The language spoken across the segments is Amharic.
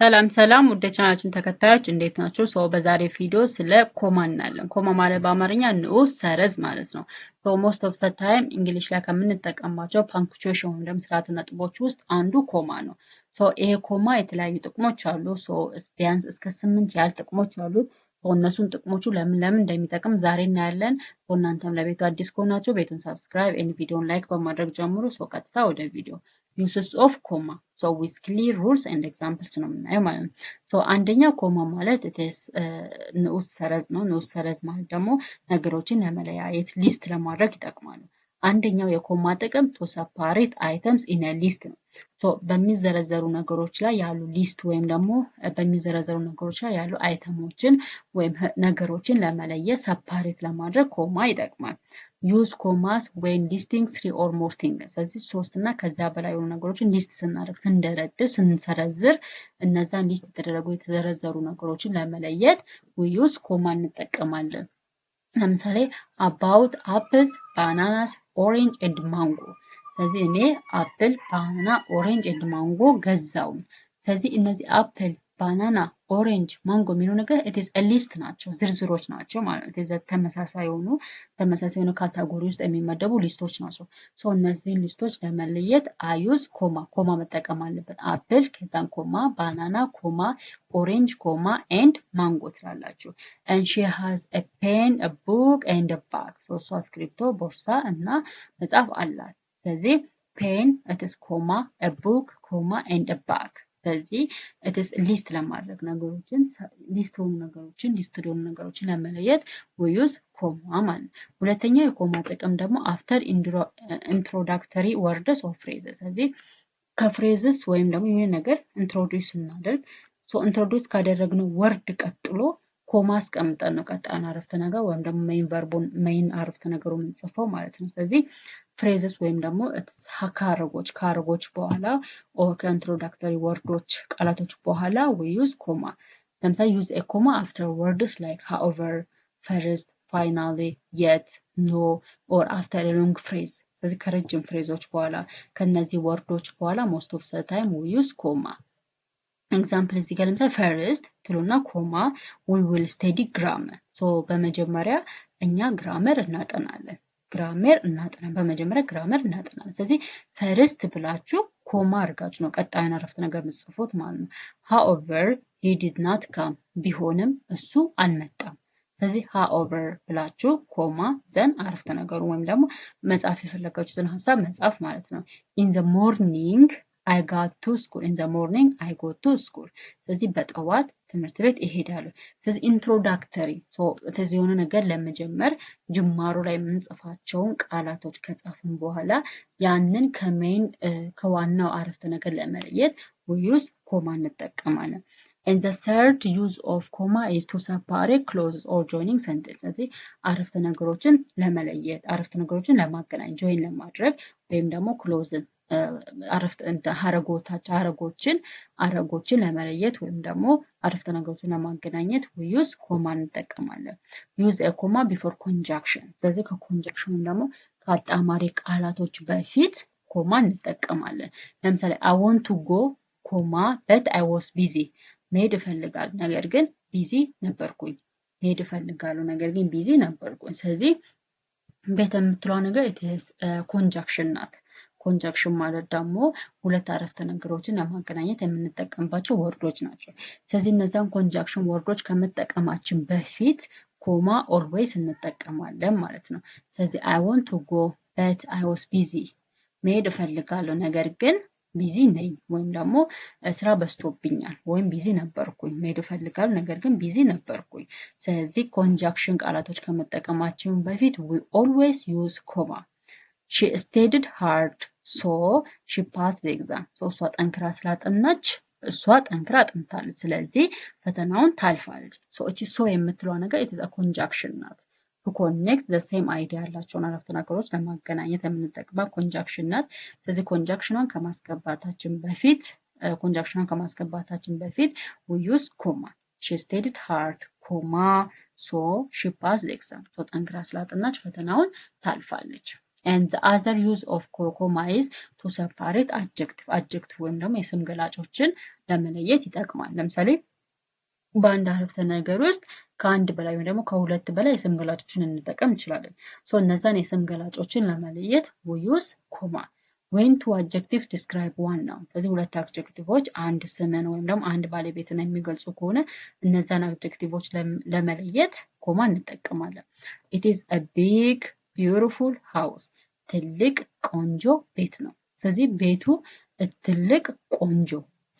ሰላም ሰላም ውድ ቻናላችን ተከታዮች እንዴት ናችሁ? ሰው በዛሬ ቪዲዮ ስለ ኮማ እናያለን። ኮማ ማለት በአማርኛ ንዑስ ሰረዝ ማለት ነው። ሞስት ኦፍ ዘ ታይም እንግሊሽ ላይ ከምንጠቀምባቸው ፓንክቹዌሽን ወይም ደግሞ ስርዓተ ነጥቦች ውስጥ አንዱ ኮማ ነው። ይሄ ኮማ የተለያዩ ጥቅሞች አሉ። ቢያንስ እስከ 8 ያህል ጥቅሞች አሉት። እነሱን ጥቅሞቹ ለምን እንደሚጠቅም ዛሬ እናያለን። እናንተም ለቤቱ አዲስ ከሆናችሁ ቤቱን ሰብስክራይብ ኤንድ ቪዲዮን ላይክ በማድረግ ጀምሩ። ቀጥታ ወደ ቪዲዮ uses of comma with clear rules and examples ነው የምናየው ማለት ነው። አንደኛው ኮማ ማለት ንዑስ ሰረዝ ነው። ንዑስ ሰረዝ ማለት ደግሞ ነገሮችን ለመለያየት ሊስት ለማድረግ ይጠቅማሉ። አንደኛው የኮማ ጥቅም to separate items in a list ነው። በሚዘረዘሩ ነገሮች ላይ ያሉ ሊስት ወይም ደግሞ በሚዘረዘሩ ነገሮች ላይ ያሉ አይተሞችን ወይም ነገሮችን ለመለየት ሰፓሬት ለማድረግ ኮማ ይጠቅማል። use commas when listing 3 or more things ስለዚህ 3 እና ከዛ በላይ የሆኑ ነገሮችን ሊስት ስናደርግ ስንሰረዝር እነዛን ሊስት የተዘረዘሩ ነገሮችን ለመለየት we use ኮማ እንጠቀማለን። ለምሳሌ about apples, bananas, orange and mango ስለዚህ እኔ አፕል፣ ባናና፣ ኦሬንጅ and mango ገዛው። ስለዚህ እነዚህ አፕል፣ ባናና፣ ኦሬንጅ፣ ማንጎ የሚሉ ነገር it is a list ናቸው፣ ዝርዝሮች ናቸው ማለት ነው። ተመሳሳይ የሆኑ ካታጎሪ ውስጥ የሚመደቡ ሊስቶች ናቸው። እነዚህን ሊስቶች ለመለየት I use ኮማ መጠቀም አለበት። አፕል ከዛን ኮማ፣ ባናና ኮማ፣ ኦሬንጅ ኮማ and ማንጎ ትላላችሁ። and she has a pen, a book and a bag እሷ እስክሪብቶ፣ ቦርሳ እና መጽሐፍ አላት። ስለዚህ pen it is ኮማ a book ኮማ and a bag ስለዚህ it is ሊስት ለማድረግ ነገሮችን ሊስት የሆኑ ነገሮችን ለመለየት we use ኮማ ማለት ነው። ሁለተኛው የኮማ ጥቅም ደግሞ after introductory words or phrases ስለዚህ ከፍሬዝስ ወይም ደግሞ የሆነ ነገር ኢንትሮዲዩስ እናደርግ ኢንትሮዲዩስ ካደረግነው ወርድ ቀጥሎ ኮማ አስቀምጠን ነው ቀጣዩን አረፍተ ነገር ወይም ደግሞ ሜይን አረፍተ ነገሩ የምንጽፈው ማለት ነው። ስለዚህ ፍሬዝስ ወይም ደግሞ ከአረጎች በኋላ ኦር ከኢንትሮዳክተሪ ወርዶች ቃላቶች በኋላ we use ኮማ። ለምሳሌ use a comma after words like however, first, finally, yet, no or after a long phrase ስለዚህ ከረጅም ፍሬዞች በኋላ ከነዚህ ወርዶች በኋላ most of the time we use ኮማ። ኤግዛምፕል እዚህ ጋር ለምሳሌ ፈርስት ትሉና ኮማ we will study grammar በመጀመሪያ እኛ ግራመር እናጠናለን። በመጀመሪያ ግራመር እናጠናለን። ስለዚህ ፈርስት ብላችሁ ኮማ አድርጋችሁ ነው ቀጣዩን አረፍተ ነገር የምትጽፉት ማለት ነው። however he did not come ቢሆንም እሱ አልመጣም። ስለዚህ however ብላችሁ ኮማ ዘን አረፍተ ነገሩ ወይም ደግሞ መጻፍ የፈለጋችሁትን ሐሳብ መጻፍ ማለት ነው። in the morning I got to school in the morning I go to school ስለዚህ በጠዋት ትምህርት ቤት እሄዳለሁ። ስለዚህ ኢንትሮዳክተሪ ስለዚህ የሆነ ነገር ለመጀመር ጅማሮ ላይ የምንጽፋቸውን ቃላቶች ከጻፍን በኋላ ያንን ከዋናው አረፍተ ነገር ለመለየት we use ኮማ እንጠቀማለን። and the third use of comma is to separate clauses or joining sentences ስለዚህ አረፍተ ነገሮችን ለመለየት አረፍተ ነገሮችን ለማገናኘት ጆይን ለማድረግ ወይም ደግሞ ክሎዝን አረጎችን ለመለየት ወይም ደግሞ አረፍተ ነገሮችን ለማገናኘት we use ኮማ እንጠቀማለን። use a comma before conjunction ስለዚህ ከኮንጃንክሽን ደግሞ ከአጣማሪ ቃላቶች በፊት ኮማ እንጠቀማለን። ለምሳሌ I want to go ኮማ but I was busy መሄድ እፈልጋለሁ ነገር ግን ቢዚ ነበርኩኝ። መሄድ እፈልጋለሁ ነገር ግን ቢዚ ነበርኩኝ። ስለዚህ ቤት የምትለው ነገር it is conjunction ናት። ኮንጃንክሽን ማለት ደግሞ ሁለት አረፍተ ነገሮችን ለማገናኘት የምንጠቀምባቸው ወርዶች ናቸው። ስለዚህ እነዛን ኮንጃንክሽን ወርዶች ከመጠቀማችን በፊት ኮማ ኦልዌይስ እንጠቀማለን ማለት ነው። ስለዚህ I want to go but I was busy መሄድ እፈልጋለሁ ነገር ግን ቢዚ ነኝ ወይም ደግሞ ስራ በዝቶብኛል ወይም ቢዚ ነበርኩኝ። መሄድ እፈልጋለሁ ነገር ግን ቢዚ ነበርኩኝ። ስለዚህ ኮንጃንክሽን ቃላቶች ከመጠቀማችን በፊት we always use comma she studied hard so she passed the exam እሷ ጠንክራ ስላጠናች እሷ ጠንክራ አጥንታለች ስለዚህ ፈተናውን ታልፋለች። እቺ የምትለው ነገር it is a conjunction ናት። to connect the same idea ያላቸውን አረፍተ ነገሮች ለማገናኘት የምንጠቀምባት ኮንጃንክሽን ናት። ስለዚህ ኮንጃንክሽኗን ከማስገባታችን በፊት we use comma she studied hard comma so she passed the exam ጠንክራ ስላጠናች ፈተናውን ታልፋለች። and the other use of comma is to separate adjective ወይም ደግሞ የስም ገላጮችን ለመለየት ይጠቅማል። ለምሳሌ በአንድ አረፍተ ነገር ውስጥ ከአንድ በላይ ወይም ደግሞ ከሁለት በላይ የስም ገላጮችን እንጠቀም እንችላለን። እነዛን የስም ገላጮችን ለመለየት we use comma. when two adjectives describe one noun ስለዚህ ሁለት አድጀክቲቮች አንድ ስምን ወይም ደግሞ አንድ ባለቤትን የሚገልጹ ከሆነ እነዛን አድጀክቲቮች ለመለየት ኮማ እንጠቀማለን። it is a big beautiful house ትልቅ ቆንጆ ቤት ነው። ስለዚህ ቤቱ ትልቅ ቆንጆ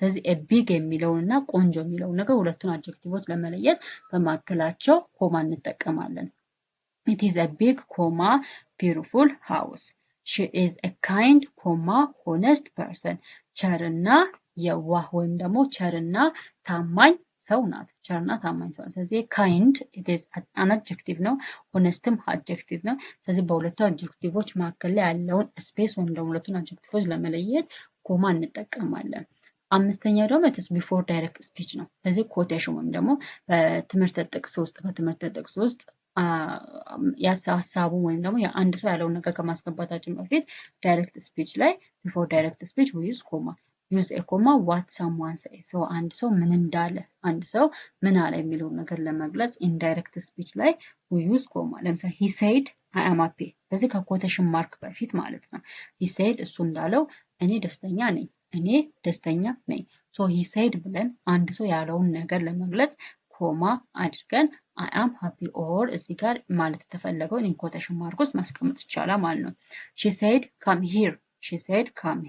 ስለዚህ a big የሚለውና ቆንጆ የሚለው ነገር ሁለቱን አድጀክቲቮች ለመለየት በማከላቸው ኮማ እንጠቀማለን። it is a big comma beautiful house. she is a kind comma honest person. ቸርና የዋህ ወይም ደግሞ ቸርና ታማኝ ሰው ናት። ቸርና ታማኝ ሰው ስለዚህ kind it is an adjective ነው። honestም adjective ነው። ስለዚህ በሁለቱ አድጀክቲቮች መካከል ላይ ያለውን ስፔስ ወይም ደግሞ ሁለቱን አድጀክቲቮች ለመለየት ኮማ እንጠቀማለን። አምስተኛው ደግሞ it is before direct speech ነው። ስለዚህ quotation ወይም ደግሞ በትምህርት ጥቅስ ውስጥ ሀሳቡን ወይም ደግሞ የአንድ ሰው ያለውን ነገር ከማስገባታችን በፊት ዳይሬክት ስፒች ላይ before direct speech we use comma. use a comma what someone says. አንድ ሰው ምን እንዳለ አንድ ሰው ምን አለ የሚለውን ነገር ለመግለጽ indirect speech ላይ we use comma. ለምሳሌ he said I am happy. ስለዚህ ከኮቴሽን ማርክ በፊት ማለት ነው። he said እሱ እንዳለው እኔ ደስተኛ ነኝ። he said ብለን አንድ ሰው ያለውን ነገር ለመግለጽ ኮማ አድርገን I am happy or እዚህ ጋር ማለት የተፈለገውን in quotation mark ውስጥ ማስቀመጥ ይቻላል ማለት ነው። she said come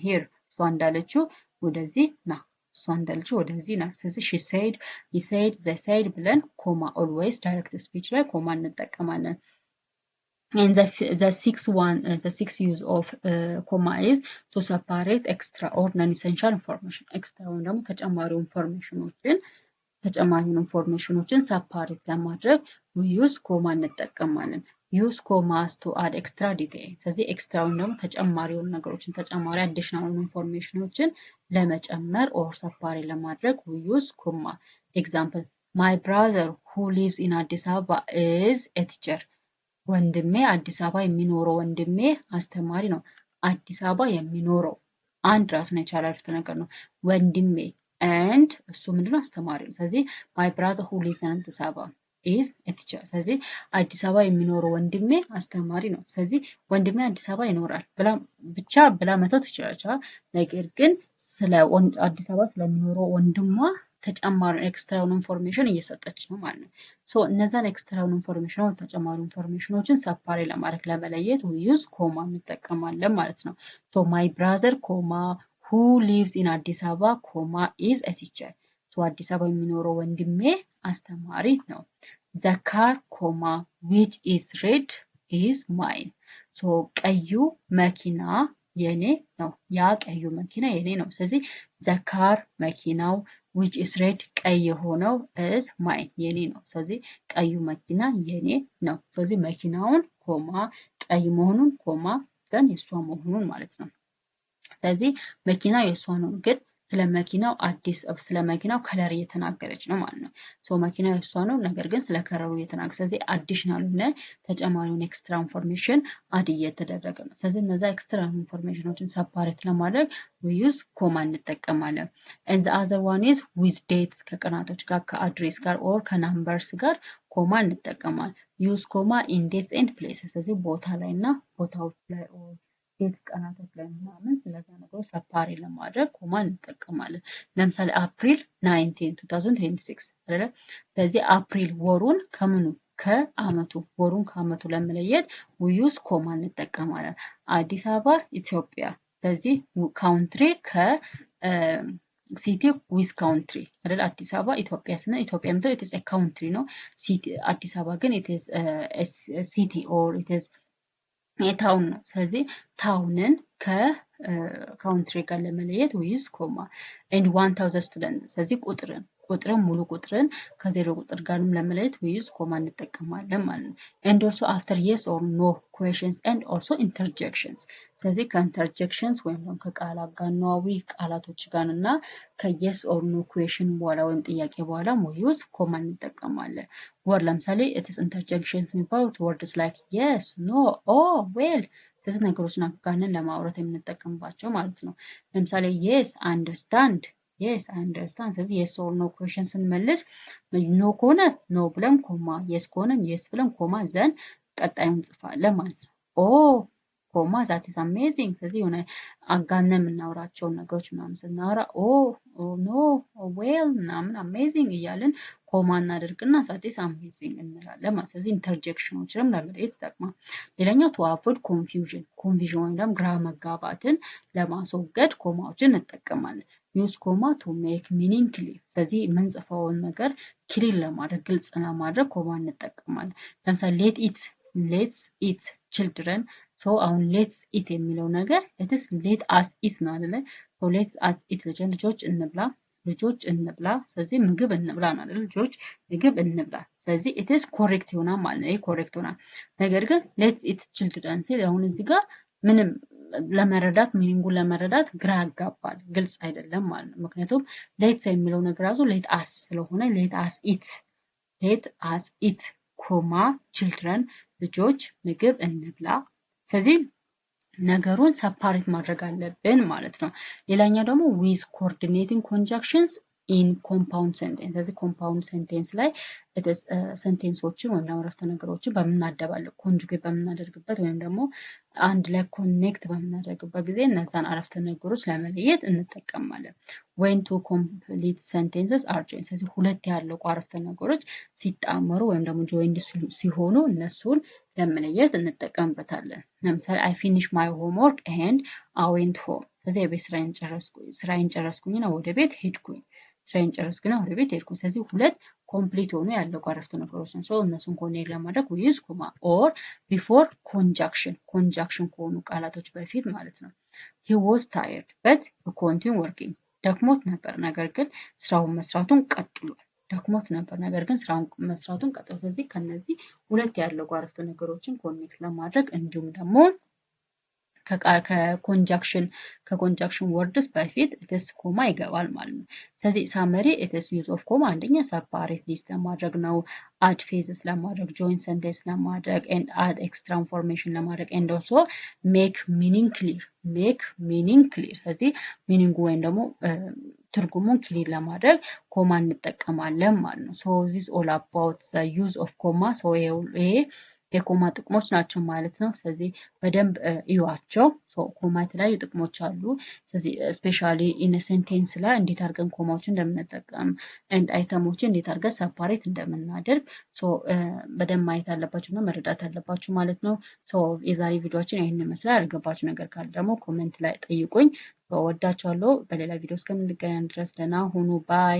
here. እሷ እንዳለችው ወደዚህ ና። ስለዚህ she said, he said, they said ብለን ኮማ always direct speech ላይ ኮማ እንጠቀማለን። And the sixth use of comma is to separate extra or non-essential information. extra ወይም ደግሞ ተጨማሪ ኢንፎርሜሽኖችን ሰፓሬት ለማድረግ we use comma እንጠቀማለን። use commas to add extra detail. ስለዚህ ኤክስትራ ወይም ደግሞ ተጨማሪ ነገሮችን ተጨማሪ additional ኢንፎርሜሽኖችን ለመጨመር or ሰፓሬት ለማድረግ we use comma. example my brother who lives in Addis Ababa is a teacher. ወንድሜ አዲስ አበባ የሚኖረው ወንድሜ አስተማሪ ነው። አዲስ አበባ የሚኖረው አንድ ራሱን የቻለ አረፍተ ነገር ነው። ወንድሜ and እሱ ምንድነው አስተማሪ ነው። ስለዚህ my brother who lives in Addis Ababa is a teacher. ስለዚህ አዲስ አበባ የሚኖረው ወንድሜ አስተማሪ ነው። ስለዚህ ወንድሜ አዲስ አበባ ይኖራል ብላ መተው ትችላለች። ነገር ግን ስለ አዲስ አበባ ስለሚኖረው ወንድሟ ተጨማሪ ኤክስትራውን ኢንፎርሜሽን እየሰጠች ነው ማለት ነው። እነዛን ኤክስትራውን ኢንፎርሜሽን ተጨማሪ ኢንፎርሜሽኖችን ሰፓሬት ለማድረግ ለመለየት we use ኮማ እንጠቀማለን ማለት ነው። my brother comma who lives in Addis Ababa comma is a teacher. አዲስ አበባ የሚኖረው ወንድሜ አስተማሪ ነው። the car comma which is red is mine. ቀዩ መኪና የኔ ነው። ያ ቀዩ መኪና የኔ ነው። ስለዚህ the car መኪናው which is red ቀይ የሆነው is mine የኔ ነው። ስለዚህ ቀዩ መኪና የኔ ነው። ስለዚህ መኪናውን ኮማ ቀይ መሆኑን ኮማ ዘን የሷ መሆኑን ማለት ነው። ስለዚህ መኪናው የሷ ነው ግን ስለ መኪናው ከለር እየተናገረች ነው ማለት ነው። መኪናው የሷ ነው ነገር ግን ስለ ከለሩ እየተናገረች ስለዚህ አዲሽናል ሆነ ተጨማሪውን ኤክስትራ ኢንፎርሜሽን አድ እየተደረገ ነው። ስለዚህ እነዛ ኤክስትራ ኢንፎርሜሽኖችን ሰፓሬት ለማድረግ we use ኮማ እንጠቀማለን። and the other one is with dates ከቀናቶች ጋር ከአድሬስ ጋር or ከናምበርስ ጋር ኮማ እንጠቀማለን። use comma in dates and places ስለዚህ ቦታ ላይና ቦታዎች ላይ or ዴት ቀናቶች ላይ ምናምን ስለዛ ነገሮች ሰፓሬት ለማድረግ ኮማ እንጠቀማለን። ለምሳሌ አፕሪል 19 2026 አይደለ? ስለዚህ አፕሪል ወሩን ከአመቱ ለመለየት we use ኮማ እንጠቀማለን። አዲስ አበባ ኢትዮጵያ ስለዚህ ካውንትሪ ሲቲ ዊዝ ካውንትሪ አይደል? አዲስ አበባ ኢትዮጵያ ስነ ኢትዮጵያ ምንድነው? it is a country ነው። ሲቲ አዲስ አበባ ግን it is a city or it is የታውን ነው። ስለዚህ ታውንን ከካውንትሪ ጋር ለመለየት we use comma. and 1000 students ስለዚህ ቁጥርን ሙሉ ቁጥርን ከዜሮ ቁጥር ጋርም ለመለየት we use comma እንጠቀማለን ማለት ነው። and also after yes or no questions and also interjections ስለዚህ ከኢንተርጀክሽንስ ወይም ደግሞ ከቃል አጋኗዊ ቃላቶች ጋርና ከየስ or no question በኋላ ወይም ጥያቄ በኋላ we use comma እንጠቀማለን። ወር ለምሳሌ it is interjections የሚባሉት words like yes no oh well ስለዚህ ነገሮችን አጋነን ለማውራት የምንጠቀምባቸው ማለት ነው። ለምሳሌ yes understand yes understand ስለዚህ yes or no question ስንመልስ ኖ ከሆነ ኖ ብለን ኮማ yes ከሆነም yes ብለን ኮማ ዘን ቀጣዩን እንጽፋለን ማለት ነው። ኦ ኮማ ዛት ኢዝ አሜዚንግ ስለዚህ የሆነ አጋነን የምናወራቸውን ነገሮች ምናምን ስናወራ ኦ ኖ ዌል ምናምን አሜዚንግ እያልን ኮማ እናደርግና ዛት ኢዝ አሜዚንግ እንላለን ማለት ስለዚህ ኢንተርጀክሽኖችንም ለመለየት ይጠቅማል። ሌላኛው ቱ አቮይድ ኮንፊውዥን ወይም ደግሞ ግራ መጋባትን ለማስወገድ ኮማዎችን እንጠቀማለን። ዩዝ ኮማ ቱ ሜክ ሚኒንግ ክሊር ስለዚህ የምንጽፈውን ነገር ክሊር ለማድረግ ግልጽ ለማድረግ ኮማ እንጠቀማለን። ለምሳሌ ሌትስ ኢት ችልድረን ሶ አሁን ሌትስ ኢት የሚለው ነገር ኢትስ ሌት አስ ኢት ነው አይደለ? ሶ ሌትስ አስ ኢት ልጆች እንብላ ስለዚህ ምግብ እንብላ ነው አይደል? ልጆች ምግብ እንብላ ስለዚህ ኢትስ ኮሬክት ይሆናል ማለት ነው። ይሄ ኮሬክት ይሆናል። ነገር ግን ሌትስ ኢት ችልድረን ሲል አሁን እዚህ ጋር ምንም ለመረዳት ሚኒንጉን ለመረዳት ግራ ያጋባል፣ ግልጽ አይደለም ማለት ነው። ምክንያቱም ሌትስ የሚለው ነገር ራሱ ሌት አስ ስለሆነ ሌት አስ ኢት ኮማ ችልድረን ልጆች ምግብ እንብላ ስለዚህ ነገሩን ሰፓሬት ማድረግ አለብን ማለት ነው። ሌላኛው ደግሞ ዊዝ ኮኦርዲኔቲንግ ኮንጃክሽንስ ኢን ኮምፓውንድ ሴንቴንስ ስለዚህ ኮምፓውንድ ሴንቴንስ ላይ ሴንቴንሶችን ወይም ደግሞ አረፍተ ነገሮችን በምናደባለቅ ኮንጁጌት በምናደርግበት ወይም ደግሞ አንድ ላይ ኮኔክት በምናደርግበት ጊዜ እነዛን አረፍተ ነገሮች ለመለየት እንጠቀማለን። when two complete sentences are joined ስለዚህ ሁለት ያለቁ አረፍተ ነገሮች ሲጣመሩ ወይም ደግሞ joined ሲሆኑ እነሱን ለመለየት እንጠቀምበታለን። ለምሳሌ I finished my homework and I went home ስለዚህ የቤት ስራዬን ጨረስኩኝና ወደ ቤት ሄድኩኝ። ስራዬን ጨረስኩና ወደ ቤት ሄድኩኝ። ስለዚህ ሁለት ኮምፕሊት ሆኑ ያለቁ አረፍተ ነገሮች ናቸው። እነሱን ኮኔክት ለማድረግ we use comma or before conjunction ከሆኑ ቃላቶች በፊት ማለት ነው። he was tired but he continued working ደክሞት ነበር ነገር ግን ስራውን መስራቱን ቀጥሏል። ስለዚህ ከነዚህ ሁለት ያለቁ አረፍተ ነገሮችን ኮኔክት ለማድረግ እንዲሁም ደግሞ ከኮንጃክሽን ወርድስ በፊት ኢትስ ኮማ ይገባል ማለት ነው። ስለዚህ ሳመሪ ኢትስ ዩዝ ኦፍ ኮማ አንደኛ ሰፓሬት ሊስት ለማድረግ ነው፣ አድ ፌዝስ ለማድረግ፣ ጆይን ሰንቴንስ ለማድረግ ኤንድ አድ ኤክስትራ ኢንፎርሜሽን ለማድረግ ኤንድ ኦልሶ ሜክ ሚኒንግ ክሊር ስለዚህ ሚኒንጉ ወይም ደግሞ ትርጉሙን ክሊር ለማድረግ ኮማ እንጠቀማለን ማለት ነው። ሶ ዚስ ኦል አባውት ዘ ዩዝ ኦፍ ኮማ ሶ ይሄ የኮማ ጥቅሞች ናቸው ማለት ነው። ስለዚህ በደንብ እዩዋቸው። ኮማ የተለያዩ ጥቅሞች አሉ። ስለዚህ ስፔሻሊ ኢን ሴንቴንስ ላይ እንዴት አድርገን ኮማዎችን እንደምንጠቀም ኤንድ አይተሞችን እንዴት አድርገን ሰፓሬት እንደምናደርግ በደንብ ማየት አለባችሁ እና መረዳት አለባችሁ ማለት ነው። የዛሬ ቪዲዮችን ይህን ይመስላል። ያልገባችሁ ነገር ካለ ደግሞ ኮሜንት ላይ ጠይቁኝ። ወዳችኋለሁ። በሌላ ቪዲዮ እስከምንገናኝ ድረስ ደህና ሁኑ። ባይ